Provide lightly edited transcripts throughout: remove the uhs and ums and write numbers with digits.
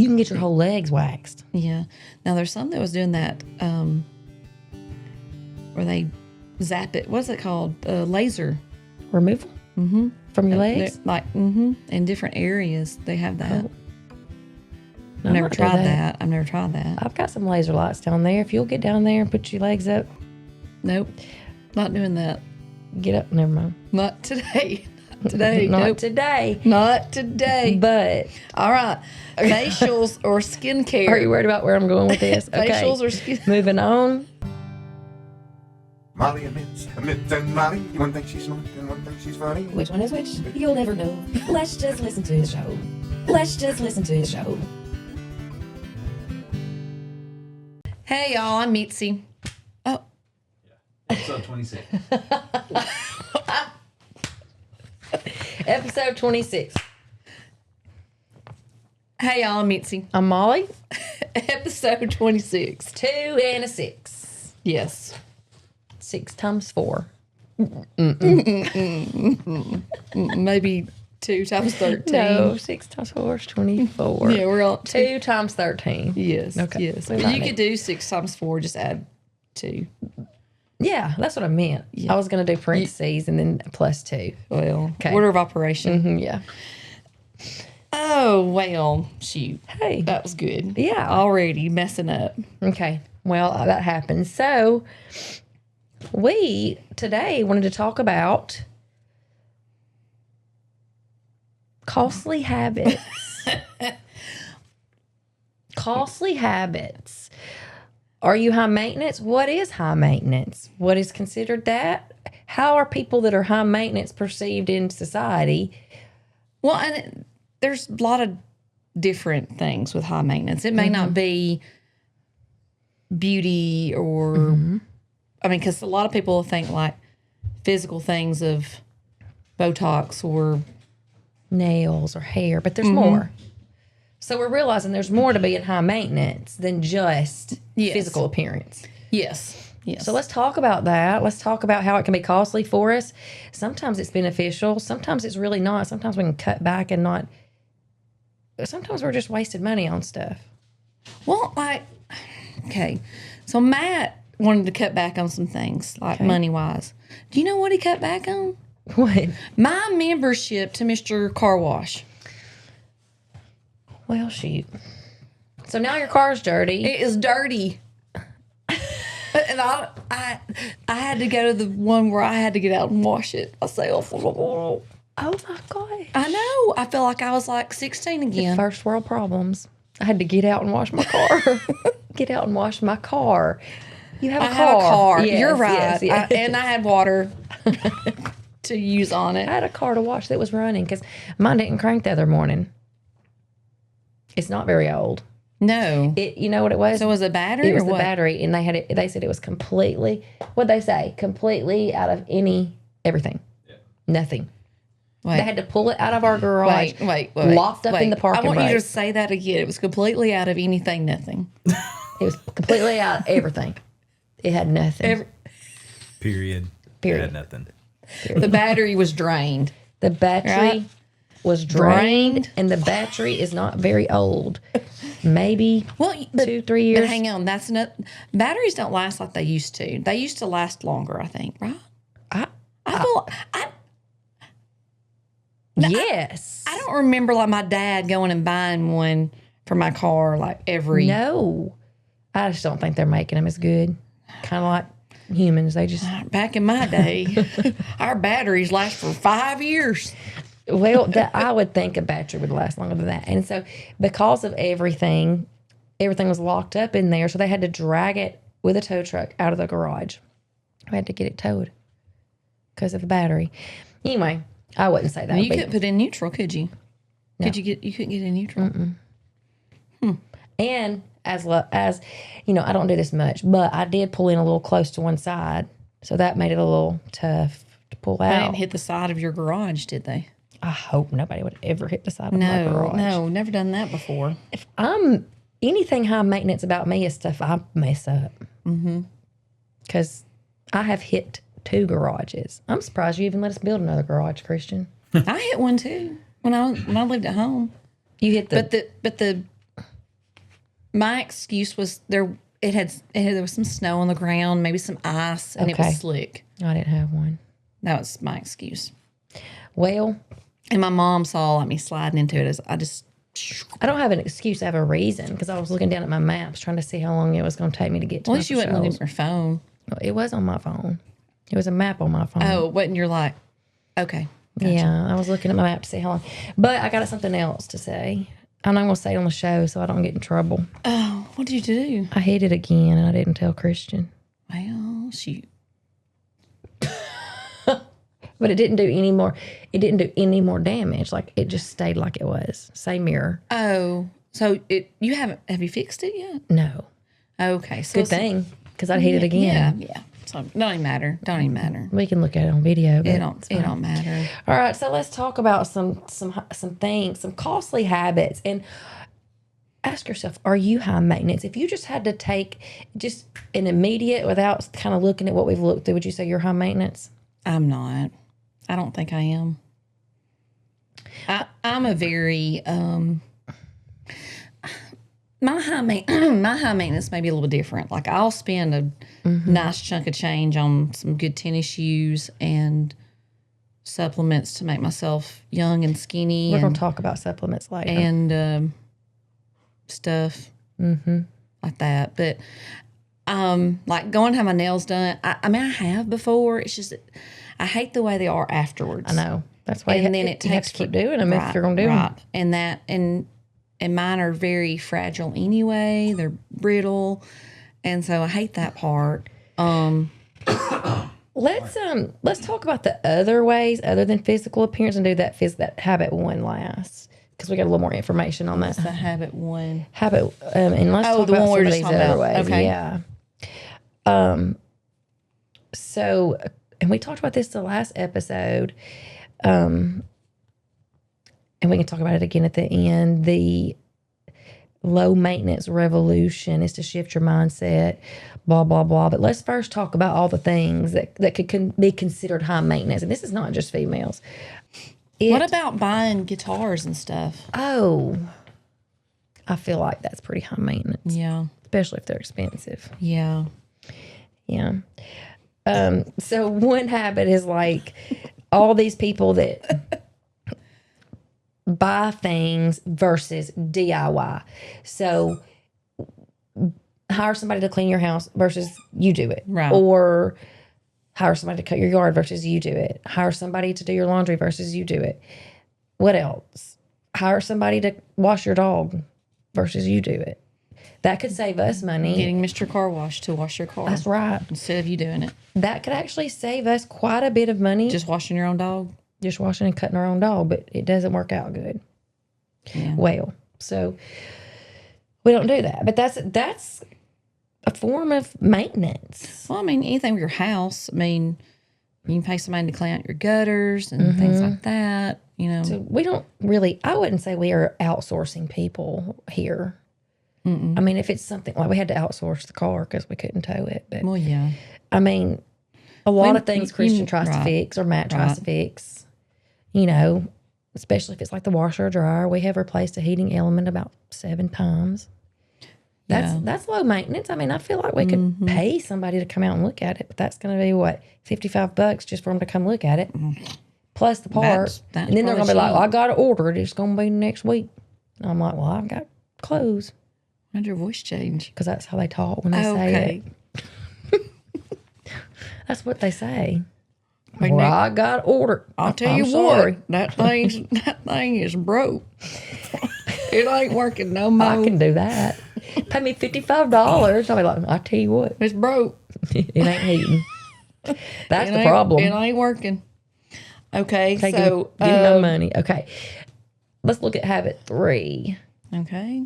You can get your whole legs waxed. Yeah. Now, there's some that was doing that where they zap it. What's it called? Laser. Removal? Mm-hmm. From your legs? In different areas, they have that. Oh. I've never tried that. I've never tried that. I've got some laser lights down there. If you'll get down there and put your legs up. Nope. Not doing that. Get up. Never mind. Not today. Not today. Not nope. today. Not today. But. All right. Facials or skincare. Are you worried about where I'm going with this? Okay. Facials or skin. Moving on. Mollie and Mitzi and Molly. One thinks she's smart and one thinks she's funny. Which one is which? You'll never know. Let's just listen to the show. Let's just listen to the show. Hey, y'all. I'm Mitzi. Oh. Episode 26. Episode 26. Hey, y'all. I'm Mitzi. I'm Molly. Episode 26. 2 and a 6. Yes. 6 times 4. Maybe 2 times 13. No, 6 times 4 is 24. Yeah, we're on 2 times 13. Yes. Okay. Yes. We But might you need- could do 6 times 4, just add 2. Yeah, that's what I meant. Yeah. I was going to do parentheses and then plus 2. Well, Okay. order of operation. Yeah. Oh, well, shoot. Hey. That was good. Yeah. Already messing up. Okay. Well, that happened. So, we today wanted to talk about costly habits. Costly habits. Are you high maintenance? What is high maintenance? What is considered that? How are people that are high maintenance perceived in society? Well, and there's a lot of different things with high maintenance. It may not be beauty or, I mean, because a lot of people think like physical things of Botox or Nails or hair, but there's more. So we're realizing there's more to being high maintenance than just Yes. physical appearance. yes. So let's talk about that. Let's talk about how it can be costly for us. Sometimes it's beneficial. Sometimes it's really not. Sometimes we can cut back and not. Sometimes we're just wasting money on stuff. Well, like, okay. So Matt wanted to cut back on some things, like money-wise. Do you know what he cut back on? What? My membership to Mr. Car Wash. Well, shoot. So now your car's dirty. It is dirty. And I had to go to the one where I had to get out and wash it myself. Oh my gosh. I know. I feel like I was like 16 again. First world problems. I had to get out and wash my car. Get out and wash my car. You have a I car. had a car. Yes, You're right. yes, yes. And I had water to use on it. I had a car to wash that was running because mine didn't crank the other morning. It's not very old. No. You know what it was? So was it battery It was or the what? battery, and they said it was completely. What'd they say? Completely out of everything. Yeah. Nothing. Wait. They had to pull it out of our garage. Wait. Locked up in the parking I want you lot. to say that again. It was completely out of anything, nothing. It was completely out of everything. It had nothing. Period. Period. Had nothing. The battery was drained. The battery Right. was drained, Drained. and the battery is not very old. Maybe Well, but, 2-3 years. But hang on, that's not. Batteries don't last like they used to. They used to last longer, I think. Right? Yes. I don't remember like my dad going and buying one for my car like every. No. I just don't think they're making them as good. Kind of like humans. They just. Back in my day, our batteries last for 5 years. Well, I would think a battery would last longer than that. And so because of everything was locked up in there. So they had to drag it with a tow truck out of the garage. We had to get it towed because of the battery. Anyway, I wouldn't say that. You would be- couldn't put in neutral, could you? No. You couldn't get in neutral. And as you know, I don't do this much, but I did pull in a little close to one side. So that made it a little tough to pull They out. didn't hit the side of your garage, did they? I hope nobody would ever hit the side of my garage. No, never done that before. If anything high maintenance about me is stuff I mess up. Because I have hit 2 garages. I'm surprised you even let us build another garage, Christian. I hit one too when I lived at home. You hit the But the My excuse was there was some snow on the ground, maybe some ice, and it Okay. was slick. I didn't have one. That was my excuse. Well, And my mom saw me sliding into it. I don't have an excuse. I have a reason because I was looking down at my maps trying to see how long it was going to take me to get to At least you wasn't looking Shoals. at your phone. It was on my phone. It was a map on my phone. Oh, wasn't you're like, okay. Gotcha. Yeah, I was looking at my map to see how long. But I got something else to say. I'm not going to say it on the show so I don't get in trouble. Oh, what did you do? I hit it again and I didn't tell Christian. Well, shoot. But it didn't do any more. It didn't do any more damage. Like it just stayed like it was. Same mirror. Oh, so have you fixed it yet? No. Okay. So Good thing because I hit it again. Yeah. So don't even matter. Don't even matter. We can look at it on video. But It don't matter. All right, so let's talk about some things, some costly habits, and ask yourself: are you high maintenance? If you just had to take just an immediate, without kind of looking at what we've looked through, would you say you're high maintenance? I'm not. I don't think I am. I'm a very my high maintenance may be a little bit different. Like I'll spend a nice chunk of change on some good tennis shoes and supplements to make myself young and skinny. We're going to talk about supplements later. and stuff like that. But like going to have my nails done. I mean, I have before. It's just I hate the way they are afterwards. I know that's why And you then have, it you have takes to keep doing them if right, you're going to do them. right. And mine are very fragile anyway. They're brittle, and so I hate that part. Let's talk about the other ways other than physical appearance and do that habit one last because we got a little more information on that The habit one. habit. And let's Oh, talk the about one we some were of just these talking other about. ways. Okay. Yeah. So, and we talked about this the last episode. And we can talk about it again at the end. The low maintenance revolution is to shift your mindset, blah, blah, blah. But let's first talk about all the things that could be considered high maintenance. And this is not just females. What about buying guitars and stuff? Oh, I feel like that's pretty high maintenance, Yeah, especially if they're expensive. yeah. Yeah. So one habit is like all these people that buy things versus DIY. So hire somebody to clean your house versus you do it. Right. Or hire somebody to cut your yard versus you do it. Hire somebody to do your laundry versus you do it. What else? Hire somebody to wash your dog versus you do it. That could save us money. Getting Mr. Car Wash to wash your car. That's right. Instead of you doing it. That could actually save us quite a bit of money. Just washing your own dog. Just washing and cutting our own dog, but it doesn't work out good. Yeah. Well, so we don't do that. But that's a form of maintenance. Well, I mean, anything with your house. I mean, you can pay somebody to clean out your gutters and things like that. You know. So we don't really, I wouldn't say we are outsourcing people here. I mean, if it's something like we had to outsource the car because we couldn't tow it. But Well, yeah. I mean, a lot of things you- Christian tries to right, fix or Matt tries right. to fix, you know, especially if it's like the washer or dryer. We have replaced a heating element about 7 times. That's low maintenance. I mean, I feel like we could pay somebody to come out and look at it, but that's going to be what, $55 just for them to come look at it, plus the part. That's And then they're going to be probably like, well, I got to order it. It's going to be next week. And I'm like, well, I've got clothes Why'd your voice change? because that's how they talk when they say it. That's what they say. Like, Well, I got to order. I'll tell I'm you sorry. what, that thing is broke. It ain't working no more. I can do that. Pay me $55. I'll be like, I tell you what, It's broke. it ain't heating. That's It the ain't- problem. It ain't working. Okay, Give so me no money. Okay, let's look at habit 3. okay.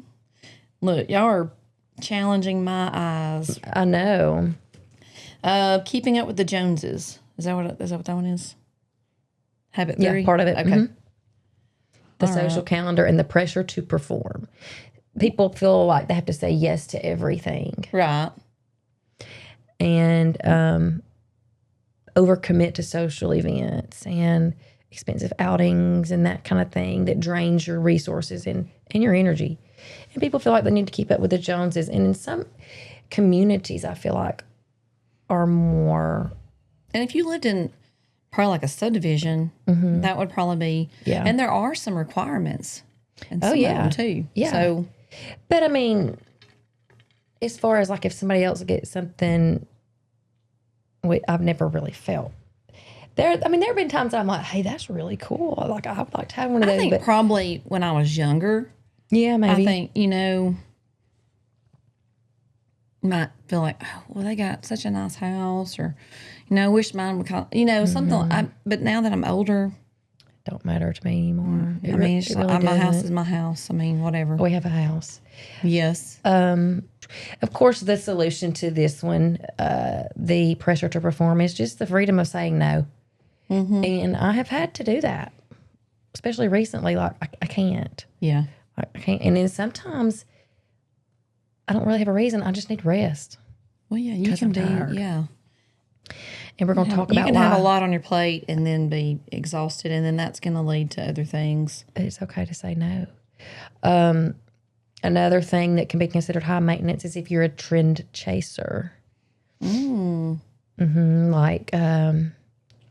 Look, y'all are challenging my eyes. I know. Keeping up with the Joneses. Is that what that one is? Habit 3? Yeah, part of it. Okay. Mhm. The All social calendar and the pressure to perform. People feel like they have to say yes to everything Right. and overcommit to social events and expensive outings and that kind of thing that drains your resources and your energy. And people feel like they need to keep up with the Joneses. And in some communities, I feel like are more. And if you lived in probably like a subdivision, that would probably be. Yeah. And there are some requirements. And some yeah. of them too. Yeah. So, But I mean, as far as like if somebody else gets something, I've never really felt. There have been times that I'm like, hey, that's really cool. Like, I would like to have one of those. I think but probably when I was younger, yeah, maybe. I think, might feel like, oh, well, they got such a nice house, or, I wish mine would come, something. But now that I'm older, don't matter to me anymore. I mean, it's like, my house is my house. I mean, whatever. We have a house. Yes. Of course, the solution to this one, the pressure to perform, is just the freedom of saying no. And I have had to do that, especially recently. Like, I can't. Yeah. I can't. And then sometimes I don't really have a reason. I just need rest. Well, yeah, you can be, tired. yeah. And we're going to talk about You can why. have a lot on your plate and then be exhausted, and then that's going to lead to other things. It's okay to say no. Another thing that can be considered high maintenance is if you're a trend chaser. Like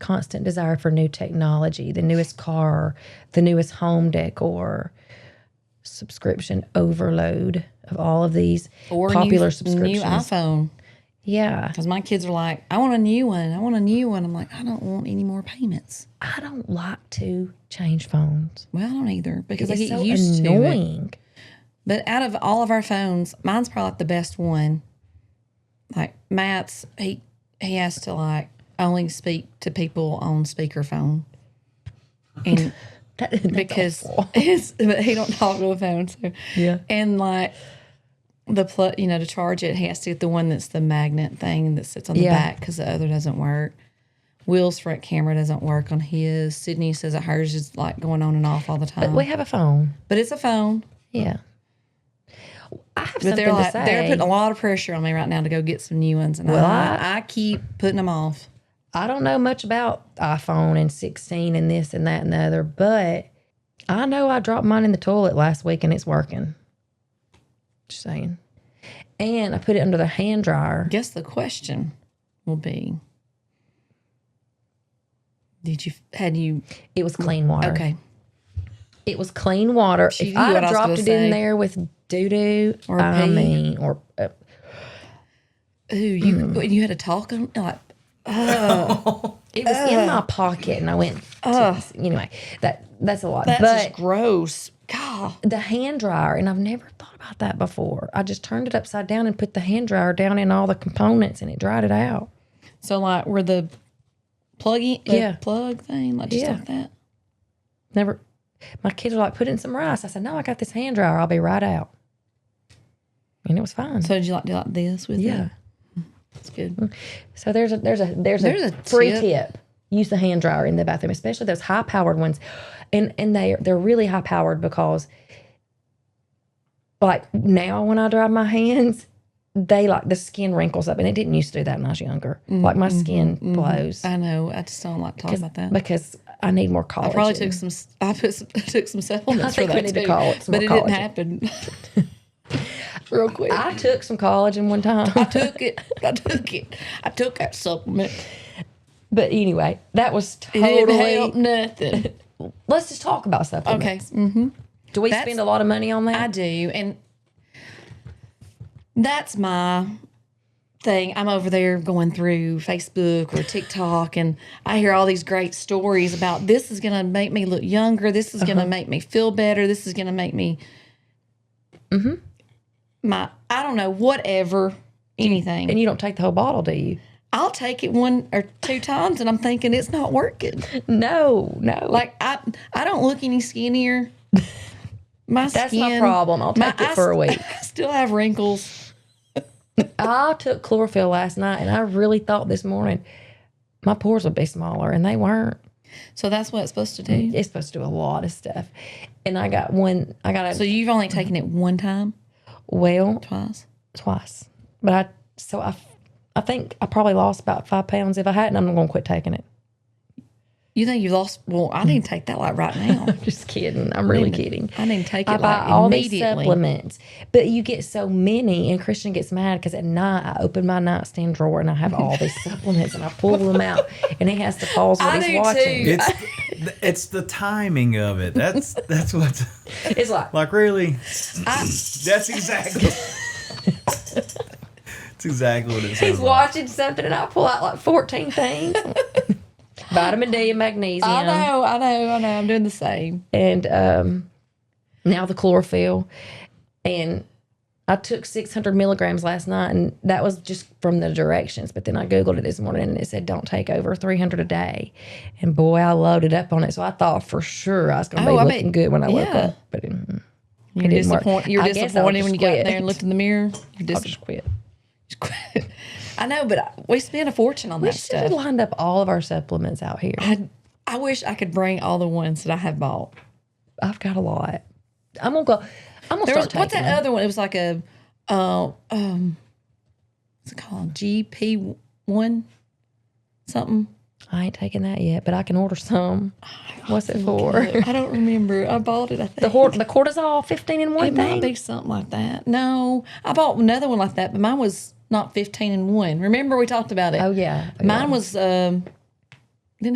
constant desire for new technology, the newest car, the newest home decor, subscription overload of all of these Or popular new subscriptions. iPhone. Yeah. Because my kids are like, I want a new one. I want a new one. I'm like, I don't want any more payments. I don't like to change phones. Well, I don't either, because I It's get so used to it. annoying. But out of all of our phones, mine's probably like the best one. Like Matt's, he has to like only speak to people on speakerphone, and That's because awful. but he don't talk to the phone. So Yeah. and like the plug, to charge it, he has to get the one that's the magnet thing that sits on the Yeah. back, because the other doesn't work. Will's front camera doesn't work on his. Sydney says that hers is like going on and off all the time. But we have a phone. But it's a phone. Yeah. I have But something they're to like, say. they're putting a lot of pressure on me right now to go get some new ones, and Well, I keep putting them off. I don't know much about iPhone and 16 and this and that and the other, but I know I dropped mine in the toilet last week and it's working. Just saying. And I put it under the hand dryer. I guess the question will be, had you, It was clean water. okay. It was clean water. She If knew I'd what have I was dropped gonna it say. in there with doo-doo, Or I pee. mean, or Ooh, you had to talk on, like, it was in my pocket and I went, anyway, that's a lot. that's but just gross. God. the hand dryer, and I've never thought about that before. I just turned it upside down and put the hand dryer down in all the components and it dried it out. So like where the plug thing, like just Yeah. like that. Never. My kids were like, put in some rice. I said, no, I got this hand dryer. I'll be right out. And it was fine. So did you like do like this with yeah. it? That's good. So there's a free tip. Use the hand dryer in the bathroom, especially those high powered ones. And they're really high powered because like now when I dry my hands, they like the skin wrinkles up, and it didn't used to do that when I was younger. Like my skin blows. I know. I just don't like talking about that. Because I need more collagen. I probably took some. I took some supplements I think for we that need to too, call it some but it more didn't collagen. happen. Real quick, I took some collagen one time. I took it. I took that supplement. But anyway, that was It didn't totally. help nothing. Let's just talk about supplements. Okay. Mm-hmm. Do we That's- spend a lot of money on that? I do, and that's my thing. I'm over there going through Facebook or TikTok, and I hear all these great stories about this is going to make me look younger. This is going to make me feel better. This is going to make me I don't know, whatever, anything. And you don't take the whole bottle, do you? I'll take it 1 or 2 times, and I'm thinking it's not working. No. Like I don't look any skinnier. My That's skin, my problem. I'll take it for a week. I still have wrinkles. I took chlorophyll last night, and I really thought this morning my pores would be smaller, and they weren't. So that's what it's supposed to do. It's supposed to do a lot of stuff. And I got a, So you've only taken it 1 time, well, twice. twice. But I think I probably lost about 5 pounds. If I hadn't, I'm going to quit taking it. You think you lost? Well, I need to take that like right now. Just kidding. I'm really kidding. I need to take it I buy like all these immediately. supplements, but you get so many, and Christian gets mad because at night I open my nightstand drawer and I have all these supplements, and I pull them out, and he has to pause what I he's do watching. too. It's the timing of it. That's what. It's like Really. That's exactly. It's exactly what it he's sounds like. watching something, and I pull out like 14 things. Vitamin D and magnesium. I know. I'm doing the same. And now the chlorophyll. And I took 600 milligrams last night, and that was just from the directions. But then I Googled it this morning, and it said don't take over 300 a day. And boy, I loaded up on it. So I thought for sure I was going to be looking good when I woke yeah. up. But You're didn't work. disappointed. You're I guess I'll disappointed just when you got quit. there and looked in the mirror. You're I'll just quit. quit. I know, but we spent a fortune on We that should have stuff. lined up all of our supplements out here. I wish I could bring all the ones that I have bought. I've got a lot. I'm going to go. I'm going to There was start what's taking that them. other one? It was like a what's it called? GP1 something. I ain't taking that yet, but I can order some. What's it for? I don't remember. I bought it. I think The cortisol 15 in one it thing? might be something like that. No, I bought another one like that, but mine was not 15 in one. Remember we talked about it? Oh, yeah. Mine was didn't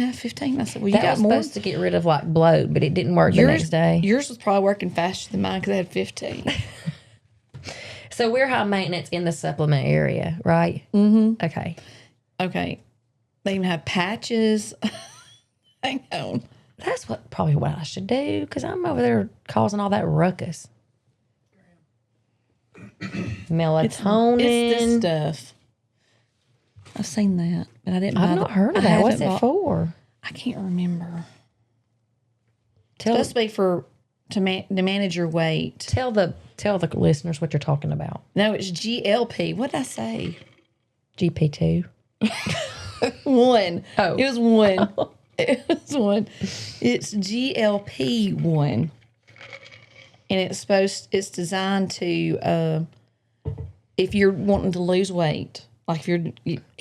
have 15. I said, well, you That got was more. supposed to get rid of like bloat, but it didn't work the next day. Yours was probably working faster than mine because I had 15. So we're high maintenance in the supplement area, right? Mm-hmm. Okay. Okay. They even have patches. Hang on. That's probably what I should do because I'm over there causing all that ruckus. Melatonin. It's this stuff. I've seen that, but I didn't buy I've not heard of that. What's it for? I can't remember. Tell Supposed to be to manage your weight. tell the listeners what you're talking about. No, it's GLP. What did I say? GP2. One. Oh. It was one. It was one. It's GLP-1. And it's designed to, if you're wanting to lose weight, like it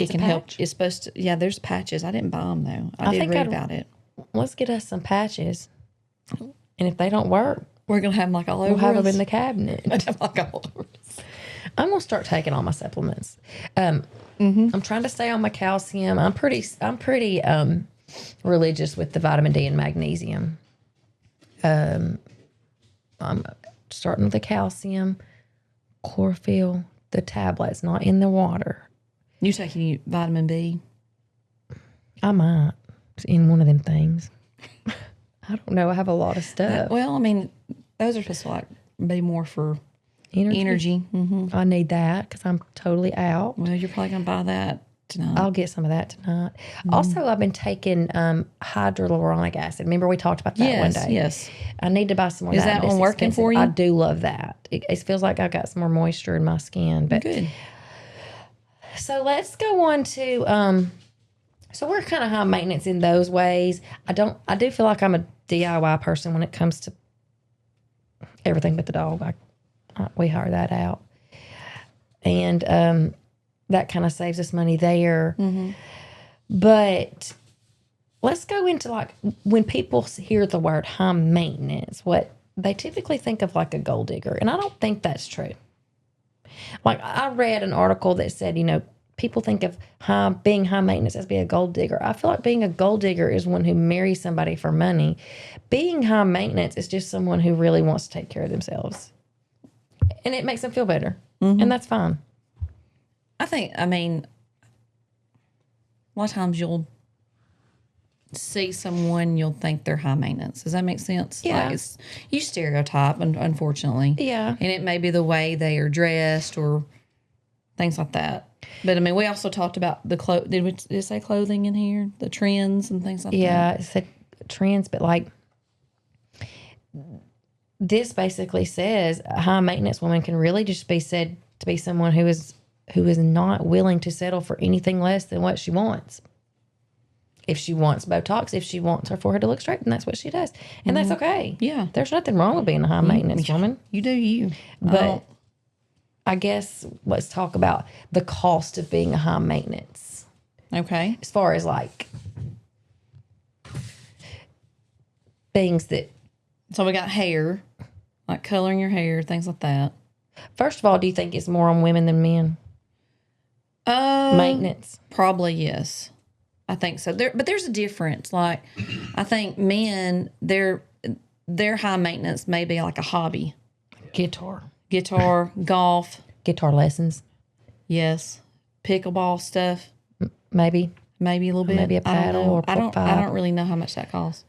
can help. patch? It's supposed to, yeah, there's patches. I didn't buy them though. I did think read I'd- about it. Let's get us some patches. And if they don't work, We're going to have them like all over we'll have us. them in the cabinet. Have like all over us. I'm gonna start taking all my supplements. I'm trying to stay on my calcium. I'm pretty religious with the vitamin D and magnesium. I'm starting with the calcium, chlorophyll, the tablets, not in the water. You taking vitamin B? I might in one of them things. I don't know. I have a lot of stuff. Well, I mean, those are supposed to like be more for Energy. energy. I need that because I'm totally out. Well, you're probably going to buy that tonight. I'll get some of that tonight. Also, I've been taking hyaluronic acid. Remember we talked about that one day? Yes. I need to buy some more. Is of that but one it's working for you? I do love that. It feels like I've got some more moisture in my skin. But Good. so let's go on to. So we're kind of high maintenance in those ways. I do feel like I'm a DIY person when it comes to everything but the dog. We hire that out, and that kind of saves us money there. But let's go into like when people hear the word high maintenance, what they typically think of like a gold digger, and I don't think that's true. Like I read an article that said, people think of being high maintenance as being a gold digger. I feel like being a gold digger is one who marries somebody for money. Being high maintenance is just someone who really wants to take care of themselves. And it makes them feel better. And that's fine. I mean, a lot of times you'll see someone, you'll think they're high maintenance. Does that make sense? Yeah. Like you stereotype, unfortunately. Yeah. And it may be the way they are dressed or things like that. But I mean, we also talked about the did it say clothing in here? The trends and things like that? Yeah, it said trends, but like this basically says a high maintenance woman can really just be said to be someone who is not willing to settle for anything less than what she wants. If she wants Botox, if she wants her forehead to look straight, then that's what she does. And that's okay. Yeah. There's nothing wrong with being a high maintenance woman. You do you. But I guess let's talk about the cost of being a high maintenance. Okay. As far as like things that, So we got hair, like coloring your hair, things like that. first of all, do you think it's more on women than men? Maintenance. Probably yes. I think so. But there's a difference. Like, I think men, their high maintenance may be like a hobby. Guitar. Golf, Guitar lessons. yes. Pickleball stuff, Maybe. maybe a little bit. Maybe a paddle or I don't pipe. really know how much that costs.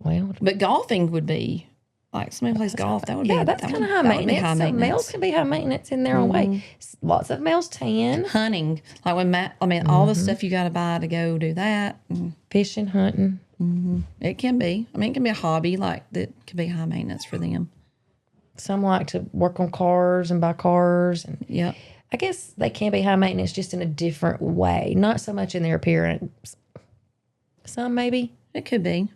Well, But golfing would be like somebody plays golf. That would be that's kind of high that would be maintenance. high So maintenance. males can be high maintenance in their own way. Lots of males tan, Hunting, like when all the stuff you got to buy to go do that. fishing, hunting. It can be. I mean, it can be a hobby like that. Could be high maintenance for them. Some like to work on cars and buy cars, and Yep. I guess they can be high maintenance just in a different way. Not so much in their appearance. Some maybe. It could be.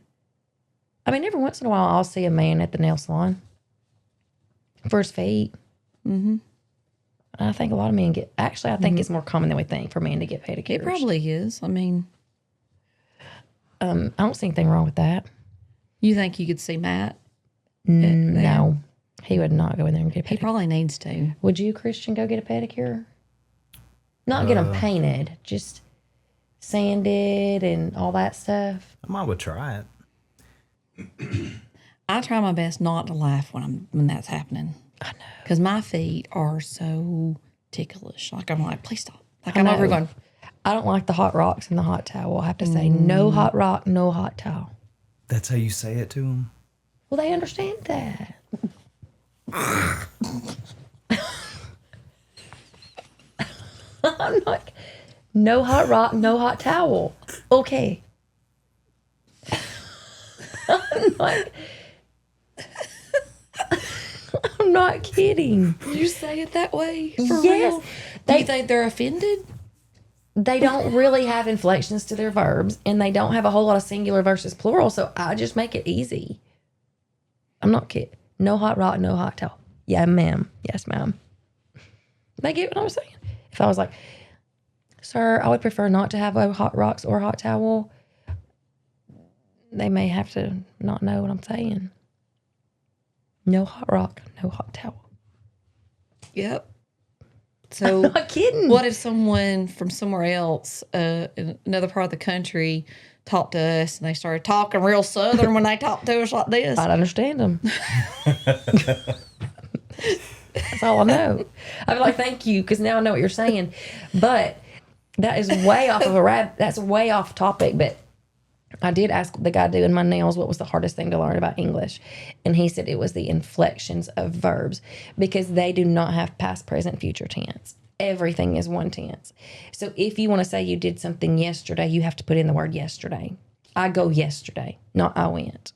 I mean, every once in a while, I'll see a man at the nail salon for his feet. Mm-hmm. I think a lot of men get. Actually, I think it's more common than we think for men to get pedicures. It probably is. I mean, I don't see anything wrong with that. you think you could see Matt? No, he would not go in there and get a He pedicure. probably needs to. Would you, Christian, go get a pedicure? Not get them painted, just sanded and all that stuff. I might would try it. I try my best not to laugh when that's happening. I know. Because my feet are so ticklish. Like, I'm like, please stop. Like, I'm over here going, I don't like the hot rocks and the hot towel. I have to say, no hot rock, no hot towel. That's how you say it to them. Well, they understand that. I'm like, no hot rock, no hot towel. Okay. I'm like, I'm not kidding. you say it that way? For Yes. real? Do you think they're offended? They don't really have inflections to their verbs, and they don't have a whole lot of singular versus plural, so I just make it easy. I'm not kidding. No hot rock, no hot towel. Yeah, ma'am. Yes, ma'am. They get what I'm saying. If I was like, sir, I would prefer not to have a hot rocks or hot towel, they may have to not know what I'm saying. No hot rock, no hot towel. Yep. So, I'm not kidding. what if someone from somewhere else, in another part of the country, talked to us and they started talking real Southern when they talked to us like this? I'd understand them. That's all I know. I'd be like, thank you, because now I know what you're saying. But that is way off of that's way off topic. But I did ask the guy doing my nails what was the hardest thing to learn about English. And he said it was the inflections of verbs, because they do not have past, present, future tense. Everything is one tense. So if you want to say you did something yesterday, you have to put in the word yesterday. I go yesterday, not I went.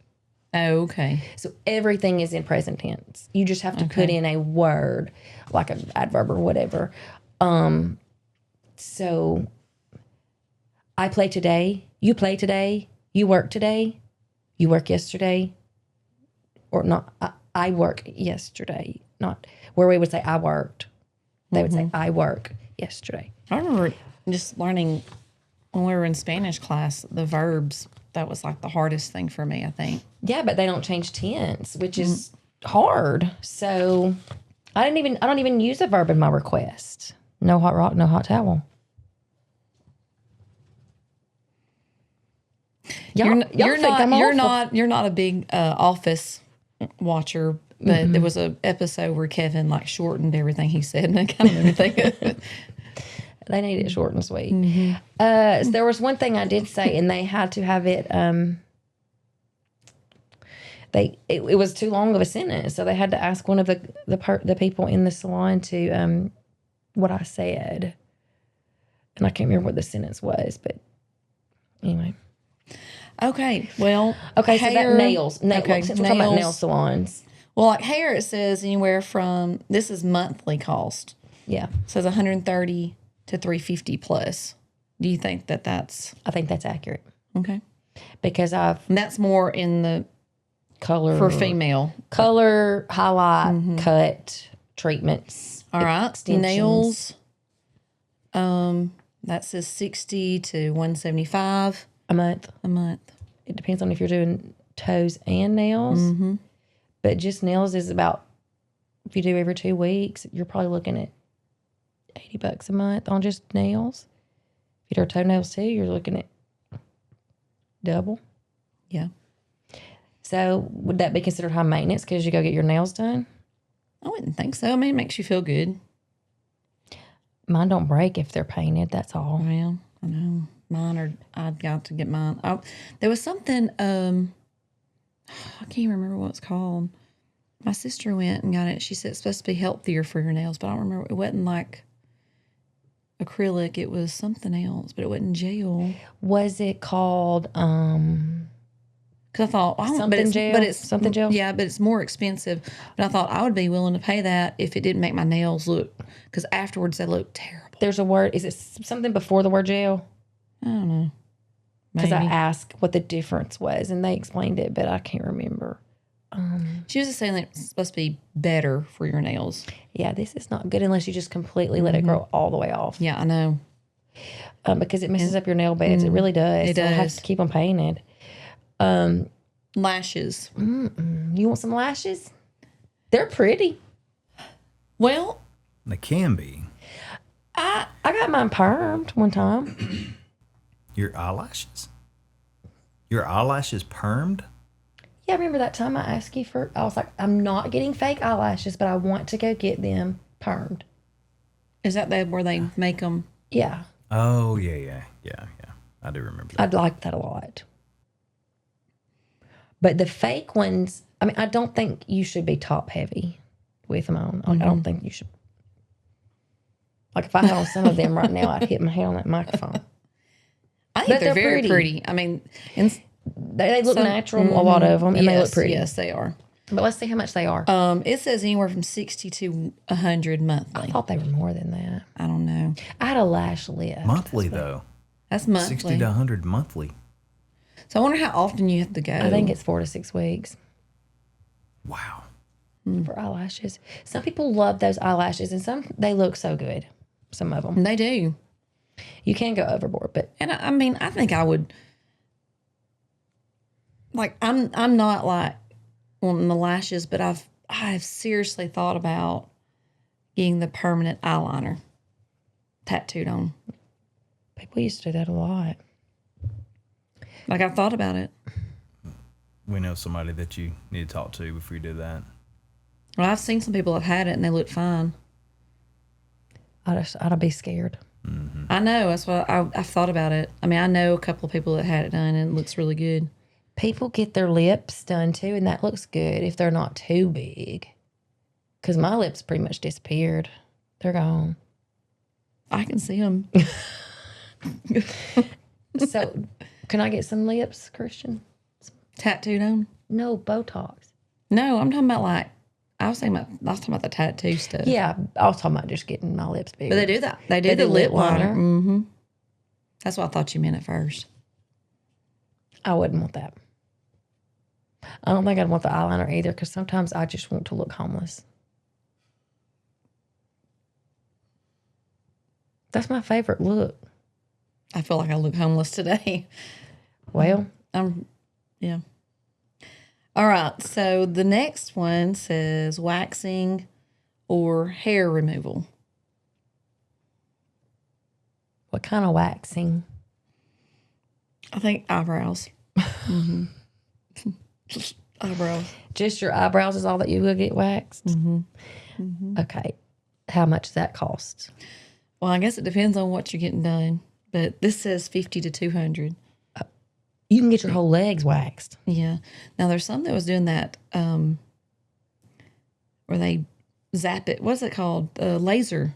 Oh, okay. So everything is in present tense. You just have to put in a word, like an adverb or whatever. So I play today, you play today, you work today, you work yesterday, or not, I work yesterday, not where we would say I worked. They would say I work yesterday. I remember just learning when we were in Spanish class, the verbs. That was like the hardest thing for me, I think. Yeah, but they don't change tense, which is hard. So I don't even use a verb in my request. No hot rock, no hot towel. You're awful. not a big office watcher, but there was a episode where Kevin like shortened everything he said, and I kind of made me think of it. They need it short and sweet. So there was one thing I did say, and they had to have it. It was too long of a sentence, so they had to ask one of the people in the salon to what I said, and I can't remember what the sentence was, but anyway. Okay, well, Okay, so hair, that nails. Okay, Since we're talking about nail salons, Well, like hair, it says anywhere from this is monthly cost. yeah, It says 130 to 350 plus. Do you think that that's I think that's accurate okay? because I've And that's more in the color for female. highlight, cut treatments. All right, extensions. nails. That says 60 to 175 a month. a month. It depends on if you're doing toes and nails. Mm-hmm. But just nails is about, if you do every 2 weeks, you're probably looking at $80 a month on just nails. If you do toenails too, you're looking at double. Yeah. So would that be considered high maintenance because you go get your nails done? I wouldn't think so. I mean, it makes you feel good. Mine don't break if they're painted. That's all. Well, I know. Mine are, I've got to get mine. There was something, I can't remember what it's called. My sister went and got it. She said it's supposed to be healthier for your nails, but I don't remember. It wasn't like acrylic. It was something else, but it wasn't gel. Was it called Because I thought, something gel? but it's Something gel? Yeah, but it's more expensive. But I thought I would be willing to pay that if it didn't make my nails look, because afterwards they look terrible. There's a word. Is it something before the word gel? I don't know. Because I Maybe. asked what the difference was, and they explained it, but I can't remember. She was just saying that it's supposed to be better for your nails. Yeah, this is not good unless you just completely let it grow all the way off. Yeah, I know. Because it messes up your nail beds. It really does. It So I have does. to keep them painted. Lashes. You want some lashes? They're pretty. Well, They can be. I got mine permed one time. Your eyelashes? Your eyelashes permed? Yeah, I remember that time I asked you for, I was like, I'm not getting fake eyelashes, but I want to go get them permed. is that where they make them? Yeah, Oh, yeah. I do remember that. I'd like that a lot. But the fake ones, I mean, I don't think you should be top heavy with them on. Like, I don't think you should. Like, if I had on some of them right now, I'd hit my head on that microphone. I think But they're they're very pretty. pretty. I mean, and They look natural, a lot of them, and they look pretty. Yes, they are. But let's see how much they are. It says anywhere from 60 to 100 I monthly. thought they were more than that. I don't know. I had a lash lift. Monthly, though. That's monthly. 60 to 100 monthly. So I wonder how often you have to go. I think it's 4 to 6 weeks Wow. for eyelashes. Some people love those eyelashes, and some they look so good. Some of them. They do. You can go overboard, but And I mean, I think I would. Like, I'm not like wanting the lashes, but I've seriously thought about getting the permanent eyeliner tattooed on. people used to do that a lot. Like, I've thought about it. We know somebody that you need to talk to before you do that. Well, I've seen some people have had it and they look fine. I'd be scared. I know. That's why I've thought about it. I mean, I know a couple of people that had it done and it looks really good. People get their lips done too, and that looks good if they're not too big. Because my lips pretty much disappeared. They're gone. I can see them. So, can I get some lips, Christian? Tattooed on? No, Botox. No, I'm talking about like, I was talking about the tattoo stuff. Yeah, I was talking about just getting my lips bigger. But they do that. They do They the do lip lip liner. liner. Mm-hmm. That's what I thought you meant at first. I wouldn't want that. I don't think I'd want the eyeliner either, because sometimes I just want to look homeless. That's my favorite look. I feel like I look homeless today. Well, Yeah. All right. So the next one says waxing or hair removal. what kind of waxing? I think eyebrows. Eyebrows. Just your eyebrows is all that you will get waxed? Okay. How much does that cost? Well, I guess it depends on what you're getting done, but this says 50 to 200. You can get your whole legs waxed. Yeah. Now there's some that was doing that where they zap it. What's it called? Laser.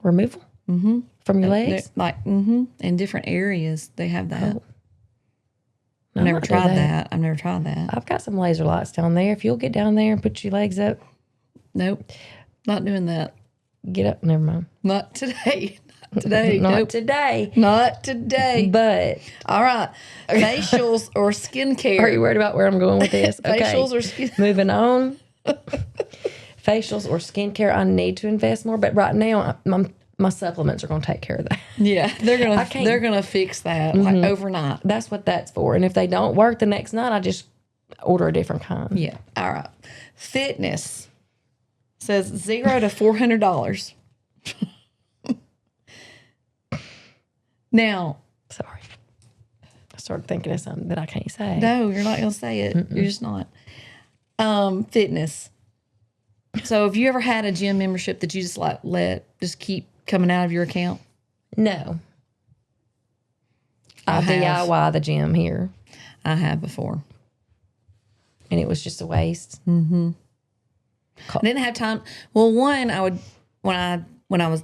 Removal? Mm-hmm. From your legs? In different areas they have that. Oh. I've never I might do tried that. I've never tried that. I've got some laser lights down there. If you'll get down there and put your legs up, Nope. Not doing that. get up. Never mind. Not today. Not today. Not Nope. today. Not today. But All right. Facials or skincare. are you worried about where I'm going with this? Okay. Facials or skin? Moving on. Facials or skincare, I need to invest more. But right now, my supplements are going to take care of that. Yeah, I can't- they're gonna fix that like overnight. That's what that's for. And if they don't work the next night, I just order a different kind. Yeah. All right. Fitness says $0 to $400. Now, Sorry. I started thinking of something that I can't say. no, you're not going to say it. You're just not. Fitness. So, have you ever had a gym membership that you just just keep coming out of your account? No. I have. DIY the gym here, I have before. and it was just a waste. I didn't have time. Well, one, I would when I was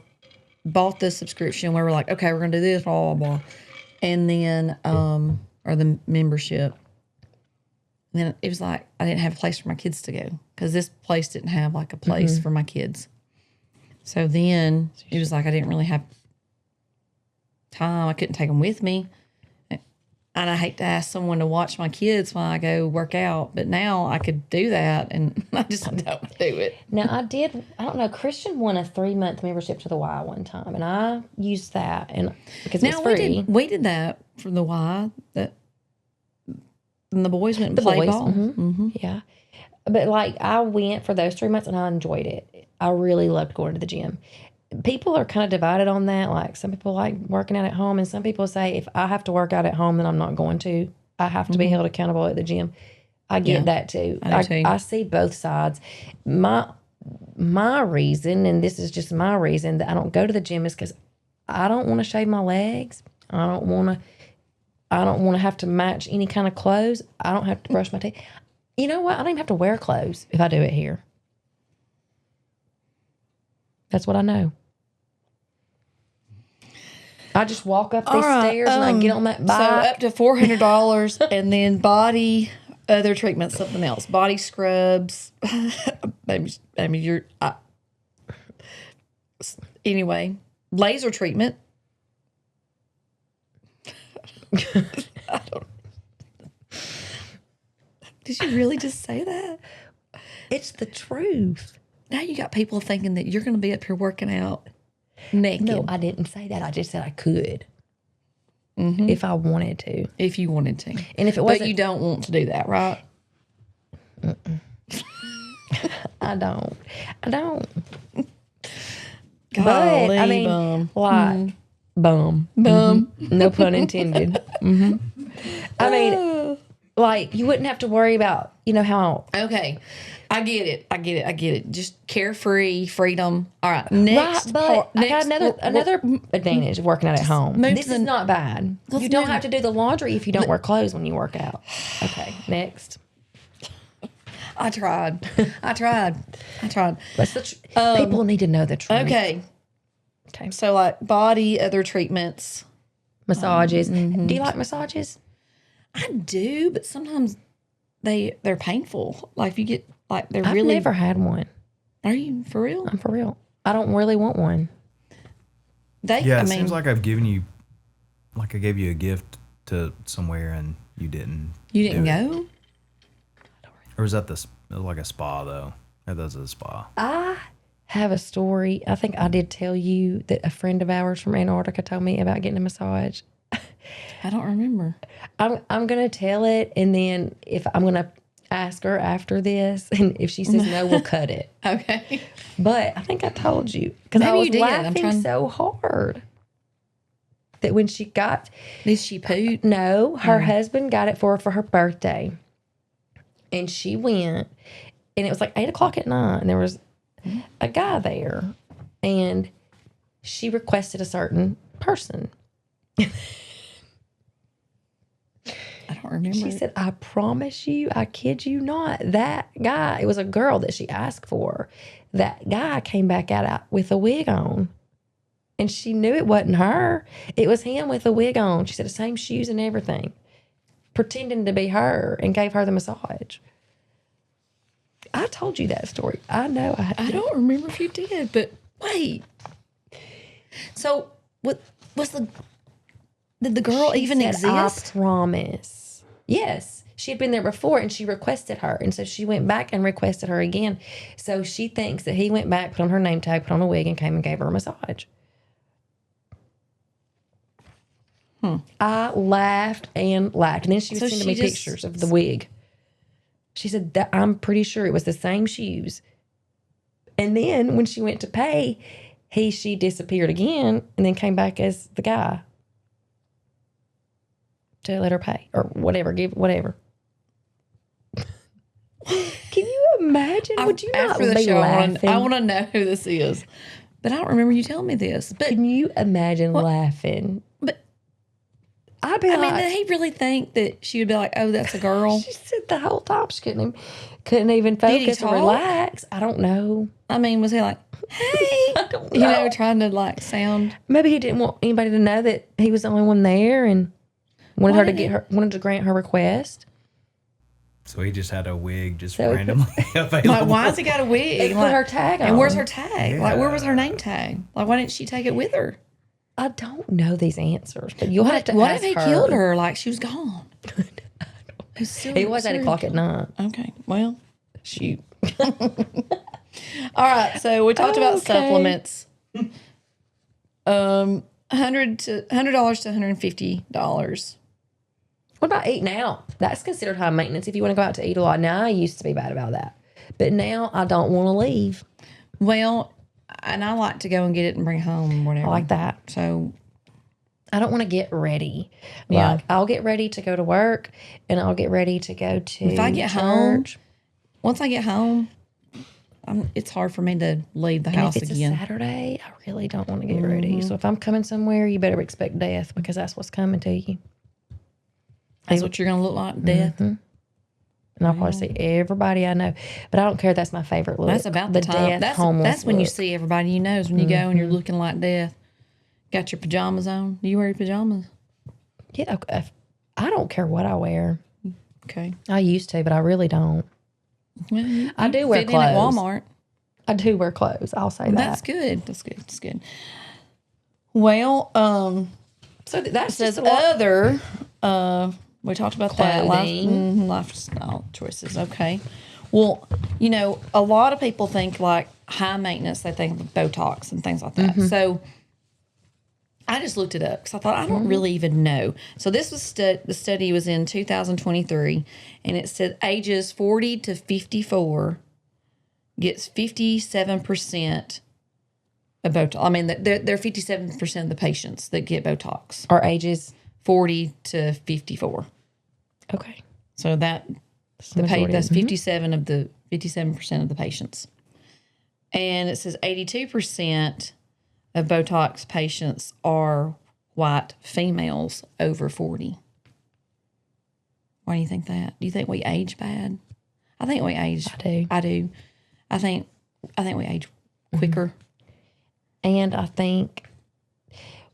bought the subscription, we were like, okay, we're gonna do this, blah blah blah, and then or the membership. And then it was like I didn't have a place for my kids to go because this place didn't have like a place for my kids. So then it was like I didn't really have time. I couldn't take them with me. And I hate to ask someone to watch my kids while I go work out, but now I could do that, and I just don't do it. Now, I don't know, Christian won a 3-month membership to the Y one time, and I used that and because it was free. We did that for the Y. And the boys went and played boys, ball. Yeah. But like I went for those 3 months and I enjoyed it. I really loved going to the gym. People are kind of divided on that. Like some people like working out at home, and some people say if I have to work out at home, then I'm not going to. I have to be held accountable at the gym. I get that too. I do too. I see both sides. My reason, and this is just my reason that I don't go to the gym is because I don't want to shave my legs. I don't want to have to match any kind of clothes. I don't have to brush my teeth. You know what? I don't even have to wear clothes if I do it here. That's what I know. I just walk up these stairs and I get on that bike. So up to $400, and then body, other treatments, something else. Body scrubs. Anyway, laser treatment. I don't. Did you really just say that? It's the truth. Now you got people thinking that you're going to be up here working out naked. No, I didn't say that. I just said I could if I wanted to. If you wanted to. And if it wasn't, But you don't want to do that, right? I don't. Golly, I mean, bum. like, bum. No pun intended. I mean, like, you wouldn't have to worry about, how. Okay. I get it. Just carefree, freedom. All right. Next, Right, but I got next, another advantage of working out at home. move This to is the- not bad. You don't have to do the laundry if you don't wear clothes when you work out. Okay, next. I tried. That's the people need to know the truth. Okay. Okay. So like body, other treatments. Massages. Do you like massages? I do, but sometimes they're painful. Like if you get like they're I've really. never had one. Are you for real? I'm for real. I don't really want one. It seems like I've given you, like I gave you a gift to somewhere and you didn't. You didn't do it. go. Or was that like a spa though? That was a spa. I have a story. I think I did tell you that a friend of ours from Antarctica told me about getting a massage. I don't remember. I'm gonna tell it, and then if I'm gonna ask her after this, and if she says no, we'll cut it. Okay. But I think I told you because I Maybe was you did. I'm laughing trying- so hard that when she got Did she poot? no, her husband got it for her birthday, and she went, and it was like 8:00 at night, and there was a guy there, and she requested a certain person. I don't remember. She said, I promise you, I kid you not, that guy, it was a girl that she asked for. That guy came back out with a wig on. And she knew it wasn't her. It was him with a wig on. She said the same shoes and everything, pretending to be her, and gave her the massage. I told you that story. I know. I don't remember if you did, but wait. So what was the? Did the girl even said, exist? I promise. Yes. She had been there before and she requested her. And so she went back and requested her again. So she thinks that he went back, put on her name tag, put on a wig, and came and gave her a massage. I laughed and laughed. And then she was So sending me she just- pictures of the wig. She said that I'm pretty sure it was the same shoes. And then when she went to pay, she disappeared again and then came back as the guy to let her pay or whatever, give whatever. Can you imagine? Would you not after the be show, laughing? I want to know who this is. But I don't remember you telling me this. But Can you imagine laughing? But I'd be I like, mean, did he really think that she would be like, "Oh, that's a girl"? she said the whole time she couldn't even focus or talk? relax. I don't know. I mean, was he like, "Hey," I don't know. trying to like sound? Maybe he didn't want anybody to know that he was the only one there and wanted to grant her request. So he just had a wig just So he randomly available. Like, why has he got a wig? They put her tag on. And where's her tag? Like, where was her Yeah. name tag? Like, why didn't she take it with her? I don't know these answers, but you'll have to What ask if he her. killed her? Like, she was gone. It was 8 o'clock at night. Okay, well, shoot. All right, so we talked about supplements. $100 to $150. What about eating out? That's considered high maintenance if you want to go out to eat a lot. Now, I used to be bad about that. But now I don't want to leave. Well, and I like to go and get it and bring it home or whatever. I like that. So I don't want to get ready. Yeah. Like, I'll get ready to go to work and I'll get ready to go to if I get home, church. once I get home, it's hard for me to leave the And house if it's again. a Saturday, I really don't want to get ready. So if I'm coming somewhere, you better expect death because that's what's coming to you. That's what you're going to look like, death. And I'll probably see everybody I know. But I don't care. That's my favorite look. That's about the time. Death, homeless That's when you look. see everybody you know is when you go and you're looking like death. Got your pajamas on. Do you wear your pajamas? Yeah, I don't care what I wear. Okay. I used to, but I really don't. Well, I do wear fit in at clothes. Walmart. I do wear clothes. I'll say that. That's good. That's good. That's good. Well, So that's says just a lot. other. We talked about that Clothing. lifestyle choices. Okay. Well, a lot of people think like high maintenance. They think of Botox and things like that. So I just looked it up because I thought I don't really even know. So this was the study was in 2023, and it said ages 40 to 54 gets 57% of Botox. I mean, they're 57% of the patients that get Botox. Our ages. 40 to 54. Okay. So that's majority. 57% of the patients. And it says 82% of Botox patients are white females over 40. Why do you think that? Do you think we age bad? I think we age. I do. I think we age quicker. And I think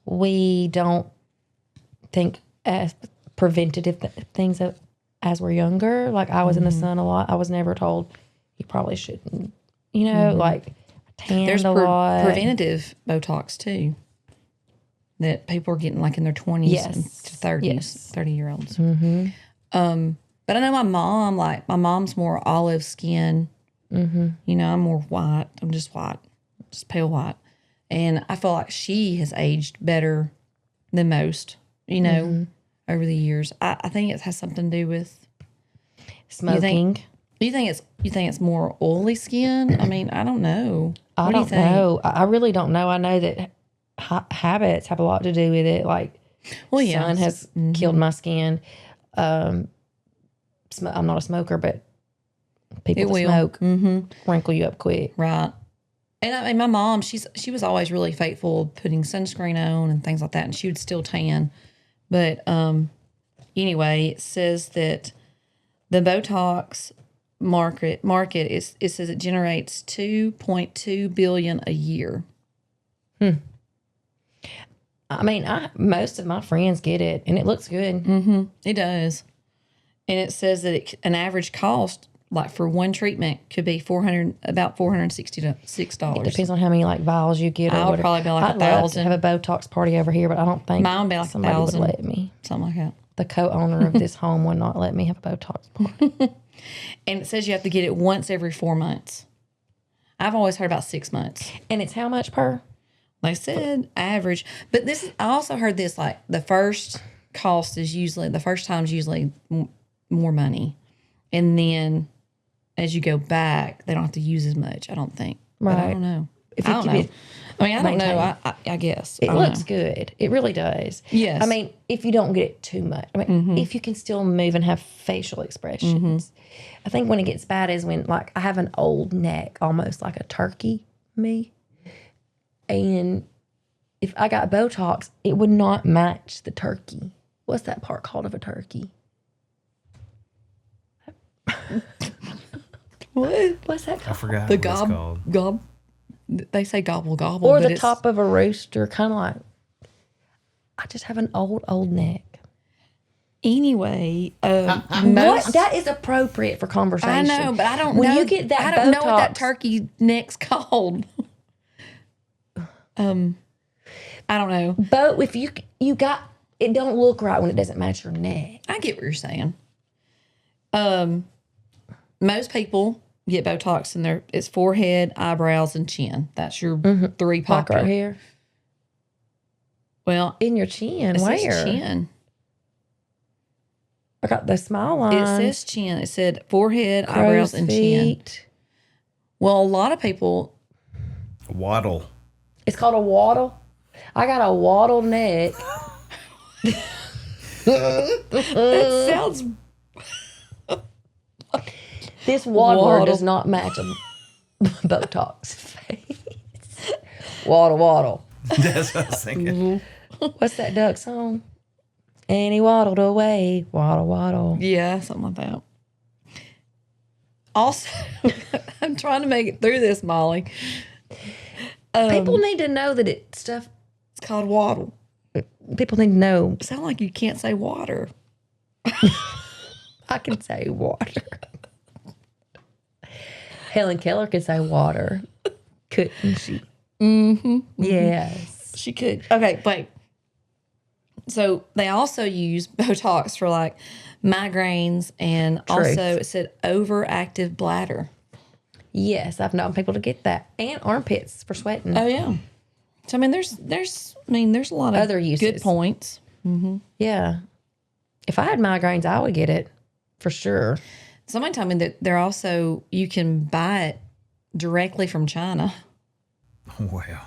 we don't think as preventative things as we're younger. Like I was in the sun a lot. I was never told you probably shouldn't, like tanned There's a lot. preventative Botox too. That people are getting like in their 20s Yes. and to 30s, Yes. 30-year-olds. But I know my mom's more olive skin. I'm more white. I'm just white, just pale white. And I feel like she has aged better than most, over the years. I think it has something to do with Smoking. You think it's more oily skin? I mean, I don't know. I What do you don't think? know. I really don't know. I know that habits have a lot to do with it. Like, Well, yeah. sun has killed my skin. I'm not a smoker, but people It that will. smoke wrinkle you up quick. Right. And I mean, my mom, she was always really faithful putting sunscreen on and things like that, and she would still tan. But anyway, it says that the Botox market is, it says it generates $2.2 billion a year. I mean, most of my friends get it, and it looks good. It does. And it says that an average cost, like for one treatment, could be about $466. It depends on how many vials you get. Or I'll whatever. probably be like I'd love to 1,000. have a Botox party over here, but I don't think Mine would be like somebody 1,000. would let me. Something like that. The co-owner of this home would not let me have a Botox party. And it says you have to get it once every 4 months. I've always heard about 6 months. And it's how much per? Like I said, average. But I also heard this, like the first time's usually more money. And then as you go back, they don't have to use as much, I don't think. Right. But I don't know. I don't know. I don't know. I guess. It looks good. It really does. Yes. I mean, if you don't get it too much. I mean, if you can still move and have facial expressions. I think when it gets bad is when, like, I have an old neck, almost like a turkey, me. And if I got Botox, it would not match the turkey. What's that part called of a turkey? What? What's that called? I forgot The what it's called. gob. They say gobble gobble. Or but the top of a rooster, kind of like, I just have an old neck. Anyway, What? That is appropriate for conversation. I know, but I don't when know. You get that I don't know what that Botox- turkey neck's called. I don't know. But if you got it, don't look right when it doesn't match your neck. I get what you're saying. Most people get Botox in it's forehead, eyebrows, and chin. That's your three Like popular. right here Well, in your chin. it Where? says chin. I got the smile line. It says chin. It said forehead, eyebrows, and chin. Well, a lot of people. Waddle. It's called a waddle. I got a waddle neck. That sounds. This waddler Waddle. does not match a Botox face. Waddle. That's what I was thinking. What's that duck song? And he waddled away. Waddle. Yeah, something like that. Also, I'm trying to make it through this, Molly. People need to know that it's called waddle. People need to know. Sound like you can't say water. I can say water. Helen Keller could say water, couldn't she? Yes. She could. Okay, wait. So they also use Botox for like migraines and also it said overactive bladder. Yes, I've known people to get that. And armpits for sweating. Oh yeah. So I mean there's a lot of Other uses. good points. Yeah. If I had migraines, I would get it for sure. Somebody told me that they're also you can buy it directly from China. Wow.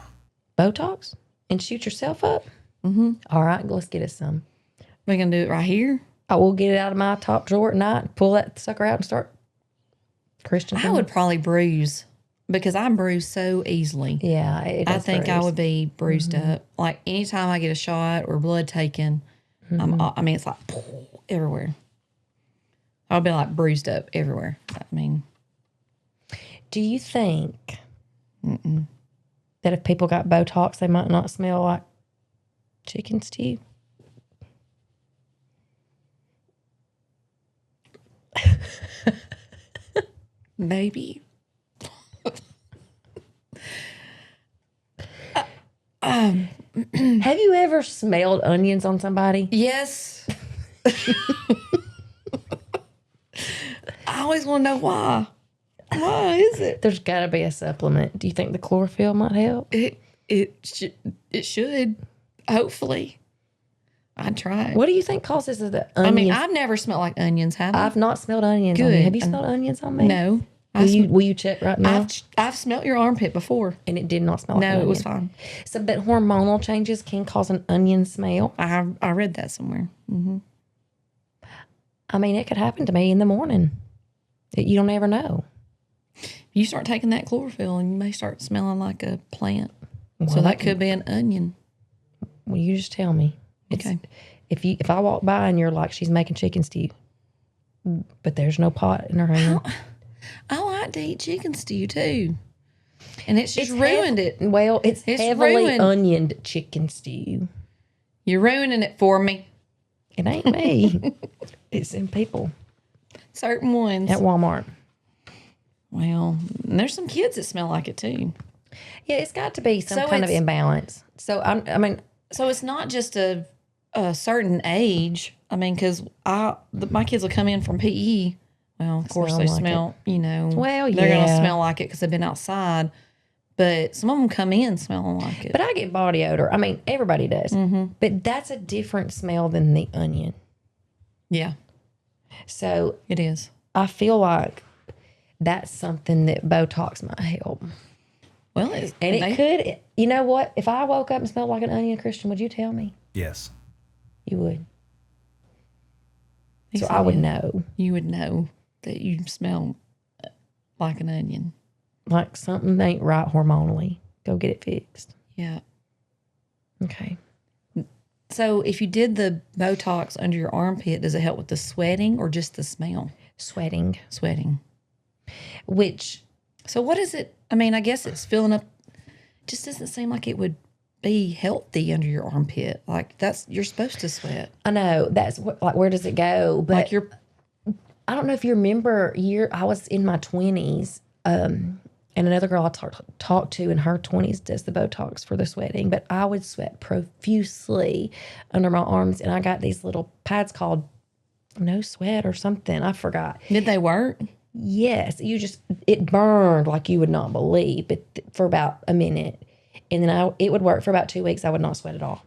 Botox? And shoot yourself up? All right, let's get us some. We're gonna do it right here. I will get it out of my top drawer at night, pull that sucker out and start Christian. I would probably bruise because I bruise so easily. Yeah, it I does think I bruise. would be bruised up. Like anytime I get a shot or blood taken, it's like everywhere. I would be like bruised up everywhere. I mean, Do you think that if people got Botox, they might not smell like chicken stew? maybe. Have you ever smelled onions on somebody? Yes. I always want to know why. Why is it? There's got to be a supplement. Do you think the chlorophyll might help? It should. Hopefully, I'd try it. What do you think causes the onions? I mean, I've never smelled like onions. Have I? I've not smelled onions on Good. you. Have you smelled onions on me? No. Will you check right now? I've smelled your armpit before. And it did not smell like an No, onion. it was fine. So, but hormonal changes can cause an onion smell. I read that somewhere. I mean, it could happen to me in the morning. You don't ever know. You start taking that chlorophyll and you may start smelling like a plant. So Well, that could be an onion. Well, you just tell me. Okay. If I walk by and you're like, she's making chicken stew, but there's no pot in her hand. I like to eat chicken stew too. And it's just ruined it. Well, it's heavily ruined. onioned chicken stew. You're ruining it for me. It ain't me. It's in people Certain ones. at Walmart. Well, and there's some kids that smell like it too. Yeah, it's got to be some So kind of it's- imbalance. So I mean, So it's not just a certain age. I mean, because my kids will come in from PE. Well, of course they Smelling like smell, Well, they're going to yeah. smell like it because they've been outside. But some of them come in smelling like it. but I get body odor. I mean, everybody does. But that's a different smell than the onion. Yeah, So it is. I feel like that's something that Botox might help. Well, it could. You know what? If I woke up and smelled like an onion, Christian, would you tell me? Yes. You would. He So said I would know. You would know that you smell like an onion. Like something ain't right hormonally. Go get it fixed. Yeah. Okay. So if you did the Botox under your armpit, does it help with the sweating or just the smell? Sweating. Which, so what is it? I mean, I guess it's filling up. Just doesn't seem like it would be healthy under your armpit. Like you're supposed to sweat. I know. That's like, where does it go? But Like I don't know if you remember, I was in my 20s, and another girl I talked to in her 20s does the Botox for the sweating, but I would sweat profusely under my arms, and I got these little pads called No Sweat or something. I forgot. Did they work? Yes. It burned like you would not believe, but for about a minute. And then it would work for about 2 weeks. I would not sweat at all.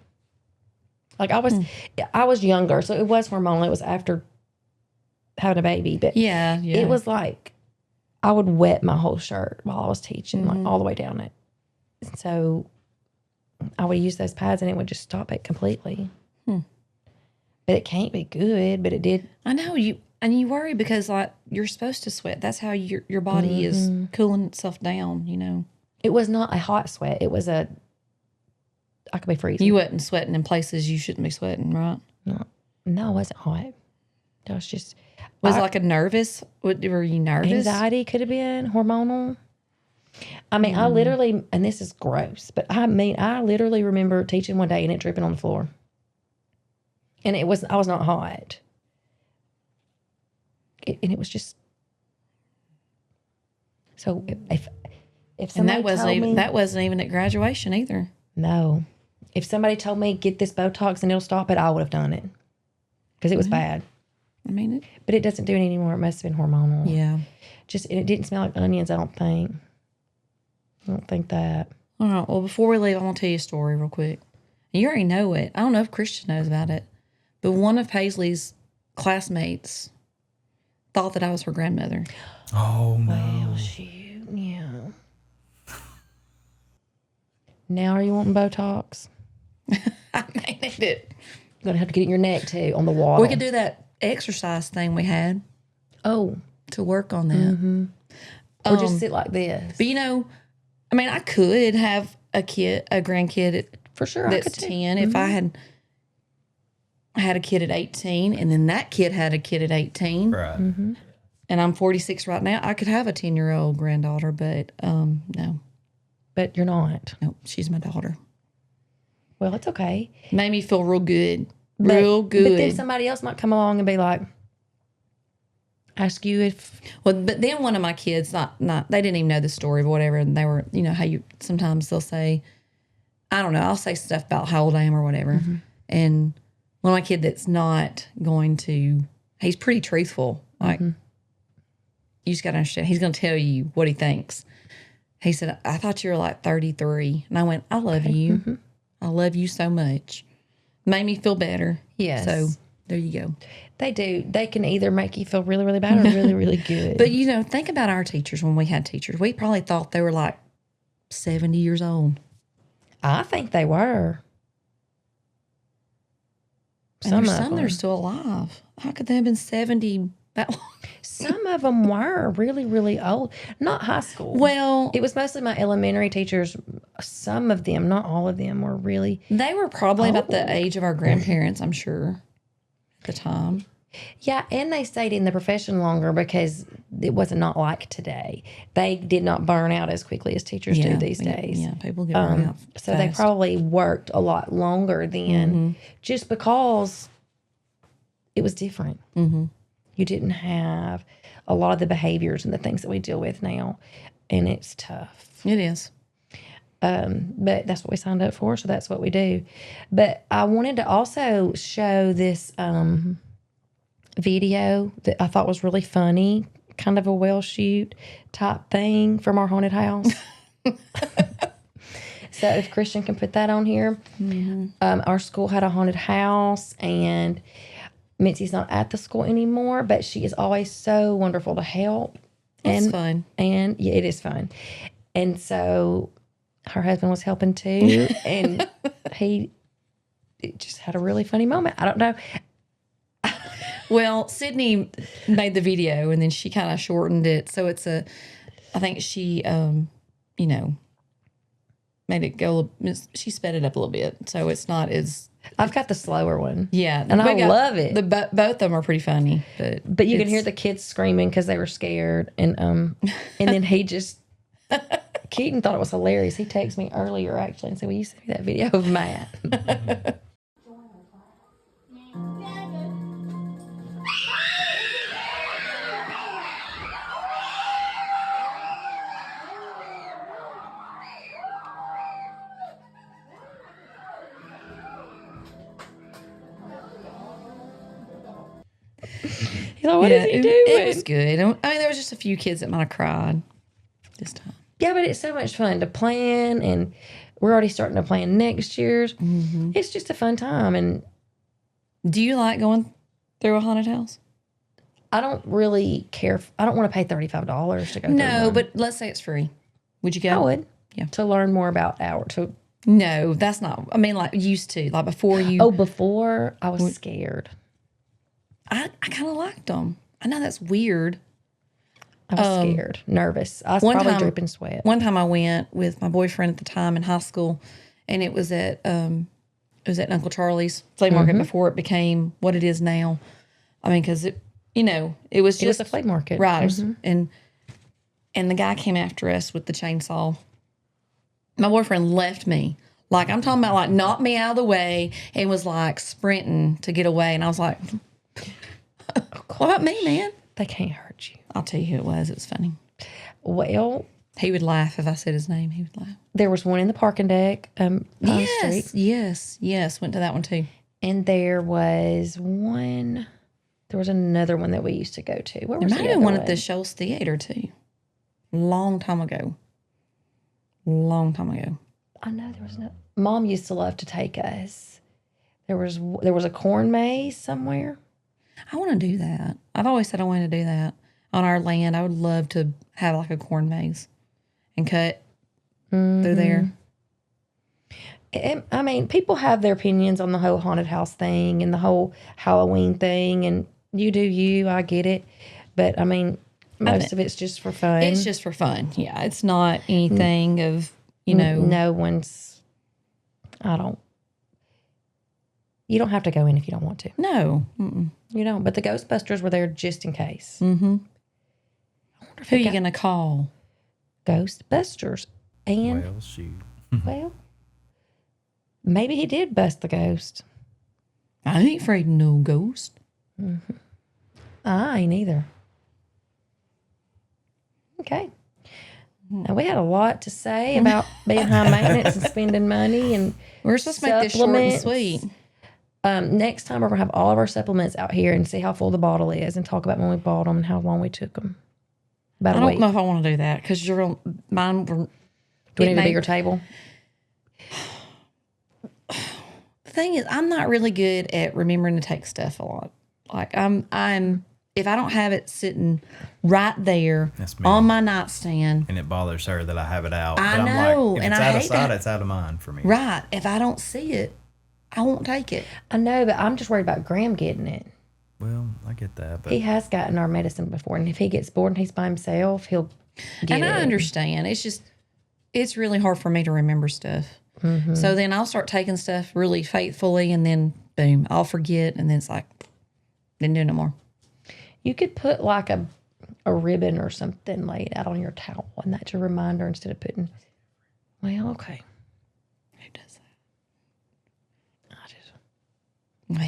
Like I was younger, so it was hormonal. It was after having a baby, but yeah. it was like I would wet my whole shirt while I was teaching, like all the way down it. So I would use those pads and it would just stop it completely. But it can't be good, but it did. I know you worry because like you're supposed to sweat. That's how your body is cooling itself down, you know. It was not a hot sweat. It was I could be freezing. You wasn't sweating in places you shouldn't be sweating, right? No, it wasn't hot. It was just. Was it like a nervous? Were you nervous? Anxiety could have been hormonal. I mean, I literally, and this is gross, but I literally remember teaching one day and it dripping on the floor. And I was not hot. And it was just. So if somebody that wasn't even at graduation either. No. If somebody told me get this Botox and it'll stop it, I would have done it. Because it was bad. I mean, but it doesn't do it anymore. It must have been hormonal. Yeah. It didn't smell like onions, I don't think. I don't think that. All right. Well, before we leave, I want to tell you a story real quick. You already know it. I don't know if Christian knows about it. But one of Paisley's classmates thought that I was her grandmother. Oh, no. Well, shoot. Yeah. Now are you wanting Botox? I mean, it. You're going to have to get it in your neck, too, on the wall. We could do that exercise thing we had. Oh. To work on that. Mm-hmm. Or just sit like this. But, you know, I mean, I could have a grandkid for sure. That's 10. If I had a kid at 18 and then that kid had a kid at 18. Right. Mm-hmm. And I'm 46 right now, I could have a 10-year-old granddaughter, but no. But you're not. No, she's my daughter. Well, it's okay. Made me feel real good. Real good. But then somebody else might come along and be like, ask you if. Well, but then one of my kids, not they didn't even know the story of whatever. And they were, you know, how sometimes they'll say, I don't know, I'll say stuff about how old I am or whatever. Mm-hmm. And one of my kids that's not going to, he's pretty truthful. Like, you just got to understand, he's going to tell you what he thinks. He said, I thought you were like 33. And I went, I love you. Mm-hmm. I love you so much. Made me feel better. Yes. So there you go. They do. They can either make you feel really, really bad or really, really good. But, you know, think about our teachers when we had teachers. We probably thought they were like 70 years old. I think they were. Some that are still alive. How could they have been 70 that long? Some of them were really, really old. Not high school. Well, it was mostly my elementary teachers. Some of them, not all of them, were really. They were probably about the age of our grandparents, I'm sure, at the time. Yeah, and they stayed in the profession longer because it was not like today. They did not burn out as quickly as teachers do these days. Yeah, people get burned out so they probably worked a lot longer then just because it was different. Mm-hmm. You didn't have a lot of the behaviors and the things that we deal with now, and it's tough. It is. But that's what we signed up for, so that's what we do. But I wanted to also show this video that I thought was really funny, kind of a well shoot type thing from our haunted house. So if Christian can put that on here. Our school had a haunted house, and Mitzi's not at the school anymore, but she is always so wonderful to help. It's fun. And yeah, it is fun. And so her husband was helping too. And he just had a really funny moment. I don't know. Well, Sydney made the video and then she kind of shortened it. So I think she, made it go, she sped it up a little bit. So it's not as. I've got the slower one. Yeah. And I love it. Both of them are pretty funny. But you can hear the kids screaming because they were scared. And then he just, Keaton thought it was hilarious. He texted me earlier actually and said, will you send me that video of Matt? He's like, what is he doing? It was good. I mean, there was just a few kids that might have cried this time. Yeah, but it's so much fun to plan, and we're already starting to plan next year's. Mm-hmm. It's just a fun time. And do you like going through a haunted house? I don't really care. I don't want to pay $35 to go. No, but let's say it's free. Would you go? I would. Yeah. To learn more about No, that's not. I mean, like used to, like before you. Oh, before I was scared. I kind of liked them. I know that's weird. I was scared, nervous. I was probably dripping sweat. One time I went with my boyfriend at the time in high school, and it was at Uncle Charlie's flea market before it became what it is now. I mean, because it was just a flea market, right? And the guy came after us with the chainsaw. My boyfriend left me. Like I'm talking about, like knocked me out of the way and was like sprinting to get away, and I was like. What about me, man? They can't hurt you. I'll tell you who it was. It was funny. Well, he would laugh if I said his name. He would laugh. There was one in the parking deck on the street. Yes. Went to that one too. And there was another one that we used to go to. Where was there might have been one at the Shoals Theater too. Long time ago. I know there was Mom used to love to take us. There was a corn maze somewhere. I want to do that. I've always said I wanted to do that on our land. I would love to have like a corn maze and cut through there. I mean, people have their opinions on the whole haunted house thing and the whole Halloween thing, and you do you. I get it, but I mean, most of it's just for fun. It's just for fun. Yeah, it's not anything of No one's. You don't have to go in if you don't want to. No. You don't. But the Ghostbusters were there just in case. Mm-hmm. Who are you going to call? Ghostbusters. And, well, shoot. Well, maybe he did bust the ghost. I ain't afraid of no ghost. Mm-hmm. I ain't either. Okay. Now, we had a lot to say about being high maintenance and spending money and we're supposed to make this short and sweet. Next time, we're going to have all of our supplements out here and see how full the bottle is and talk about when we bought them and how long we took them. About a week. I don't know if I want to do that because mine were. Do we need a bigger table? The thing is, I'm not really good at remembering to take stuff a lot. Like I'm if I don't have it sitting right there on my nightstand, and it bothers her that I have it out. I but know, I'm like, if and it's I out of hate sight, that. it's out of mind for me. Right. If I don't see it, I won't take it. I know, but I'm just worried about Graham getting it. Well, I get that, but he has gotten our medicine before, and if he gets bored and he's by himself, he'll get it. And I understand. It's really hard for me to remember stuff. Mm-hmm. So then I'll start taking stuff really faithfully, and then boom, I'll forget, and then it's like, didn't do no more. You could put like a ribbon or something laid out on your towel, and that's your reminder instead of putting. Well, okay. Who does that?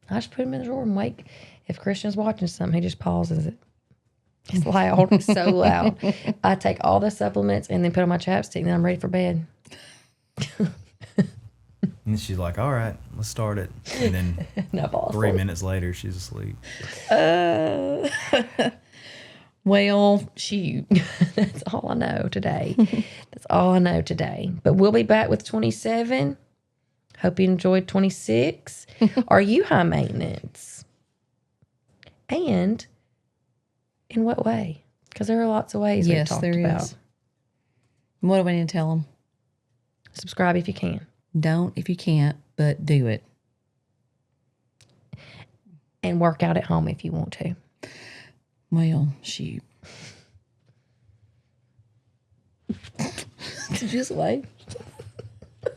I just put them in the drawer and wait. If Christian's watching something, he just pauses it. It's loud. It's so loud. I take all the supplements and then put on my chapstick, and then I'm ready for bed. And she's like, all right, let's start it. And then 3 minutes later, she's asleep. Well, shoot. That's all I know today. But we'll be back with 27. Hope you enjoyed 26. Are you high maintenance? And in what way? Because there are lots of ways we've talked about. Is. What do we need to tell them? Subscribe if you can. Don't if you can't, but do it. And work out at home if you want to. Well, shoot. Just wait.